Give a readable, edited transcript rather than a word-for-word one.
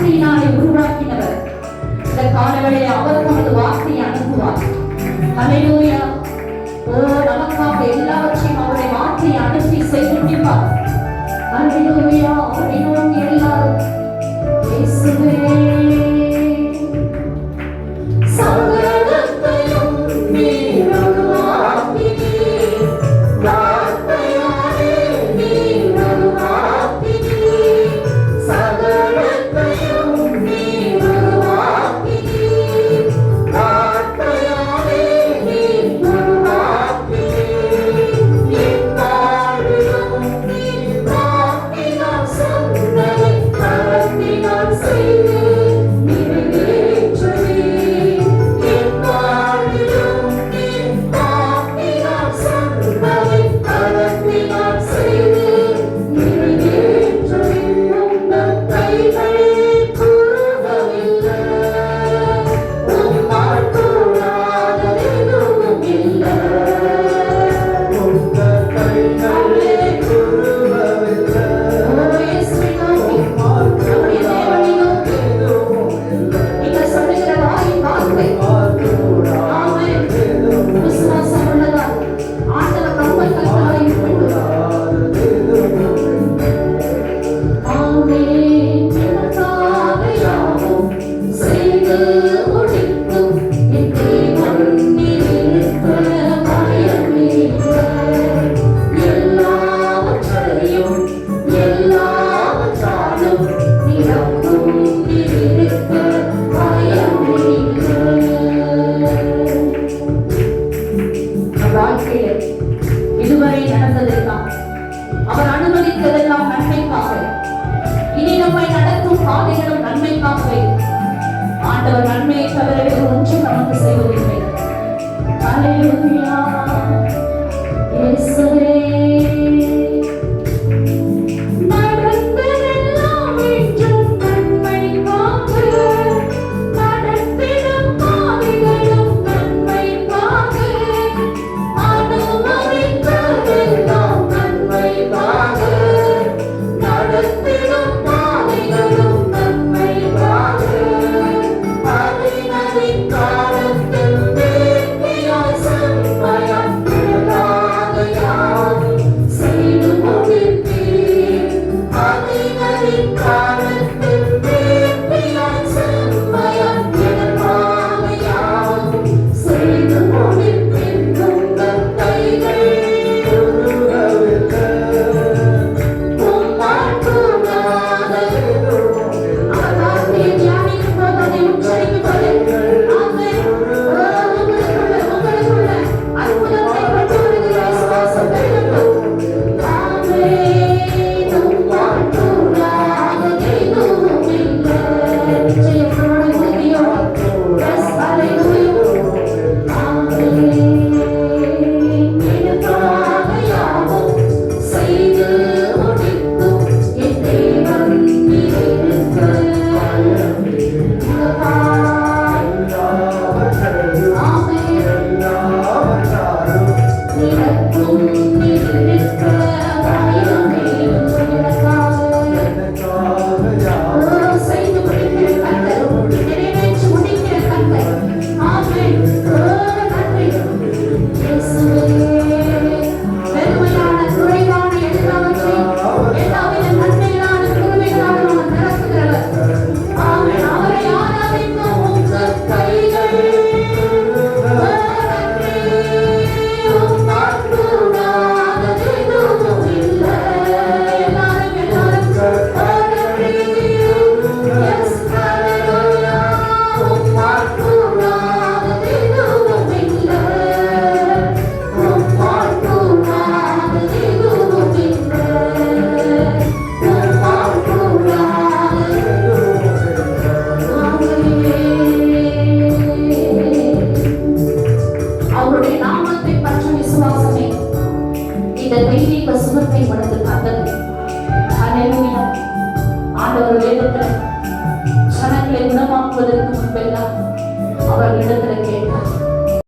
வார்த்தையினாலே உருவாக்கினவர். இந்த காலங்களிலே அவர் தமது வார்த்தையை அனுப்புவார். ஹல்லேலூயா. ஓ, நமக்காக எல்லாவற்றையும் அவருடைய வார்த்தையை அனுப்பி செய்து முடிப்பார். ஹல்லேலூயா. அவரை நோக்கி எல்லாரும் இயேசுவே சகலத்தையும் நீர் உருவாக்கினீர். வார்த்தையாலே நீர் உருவாக்கினீர். சகலத்தையும் நீர் உருவாக்கினீர். வார்த்தையாலே நீர் உருவாக்கினீர். என்னாலும் நீர் வாக்கினால் சொன்னதை கரத்தினால் செய்து நிறைவேற்றுவீர். என்னாலும் நீர் வாக்கினால் சொன்னதை கரத்தினால் செய்து நிறைவேற்றுவீர். உங்கள் கைகள் குறுகவில்லை. உம்மால் கூடாதது எதுவும் இல்லை. உங்கள் கைகளே குறுகவில்லை. ஓ, இயேசுவை நோக்கி, நம்முடைய தேவனை நோக்கி எதுவும் இல்லை. நீங்கள் சொல்லுகிற வாயின் வார்த்தை ஆமென். எதுவும் விசுவாசம் உள்ளதால் ஆண்டவர் நம்மை கட்டளையிட்டு ஆமென். எனக்காக யாவும் செய்து முடிக்கும் என் தேவன் இருக்க பயமில்லை. எல்லாவற்றையும் எல்லாவற்றாலும் நிரப்பும் இருக்க பயமில்லை. நம் வாழ்க்கையில் இதுவரை நடந்ததெல்லாம் அவர் அனுமதித்ததெல்லாம் நன்மைக்காக. இனி நம்மை நடத்தும் பாதைகளும் நன்மைக்காகவே. ஆண்டவர் நன்மையை தவிர வேறு ஒன்றும் நமக்கு செய்வதில்லை. ஹல்லேலூயா. இயேசுவே நடந்ததெல்லாம் என்றும் நன்மைக்காக. நடத்திடும் பாதைகளும் நன்மைக்காக. அனுமதித்ததெல்லாம் நன்மைக்காக. நடத்திடும் பாதைகளும் நன்மைக்காக. அதினதின் காலத்தில் வேட்கையாய் செம்மையாய் உலகாக யாவும் செய்து முடிப்பீர். அதினதின் காலத்தில் வேட்கையாய் செம்மையாய் உலகாக யாவும் செய்து முடிப்பீர். உங்கள் கைகள் குறுகவில்லை. உம்மால் கூடாதது அவர் வார்த்தையை தியானிக்கும் போது அதை உச்சரிக்கும் போது ஆமென். உங்களுக்குள்ள அற்புதத்தை கொண்டு வருகிற விசுவாசம் பெருகட்டும். ஆமென். உம்மால் கூடாதது எதுவும் இல்லை. ஜெயத்தோடு உறுதியோடு. Yes, hallelujah. ஆமென். எனக்காக யாவும் செய்து முடிக்கும் என் தேவன் இருக்க எல்லாவற்றையும் ஆமென். எல்லாவற்றாலும் நிரப்பும் இருக்க பயமில்லை. எனக்காக யாவும் செய்து முடிக்கிற கர்த்தர், நிறைவேற்றி முடிக்கிற கர்த்தர். ஆமென். நன்றி இயேசுவே. பெருமையான குறைவான எல்லாவற்றையும் எல்லாவித நன்மைகளான கிருபைகளால் அவர் நிரப்புகிறவர். ஆமென். அவரை ஆராதிக்கும் உங்கள் கைகள் நன்றி. உம்மால் கூடாதது எதுவும் இல்லை. எல்லாரும் நன்றி. Yes, hallelujah. உம்மால் கூடாதது எதுவும் இல்லை. உம்மால் கூடாதது எதுவும் இல்லை. உம்மால் கூடாதது அவருடைய நாமத்தை பற்றும் விசுவாசமே இந்த தெய்வீக சுகத்தை உனக்கு தந்தது. ஹல்லேலூயா. ஆண்டவர் வேதத்தில் ஜனங்களை குணமாக்குவதற்கு முன்பெல்லாம் அவர்களிடத்தில் கேட்டார்.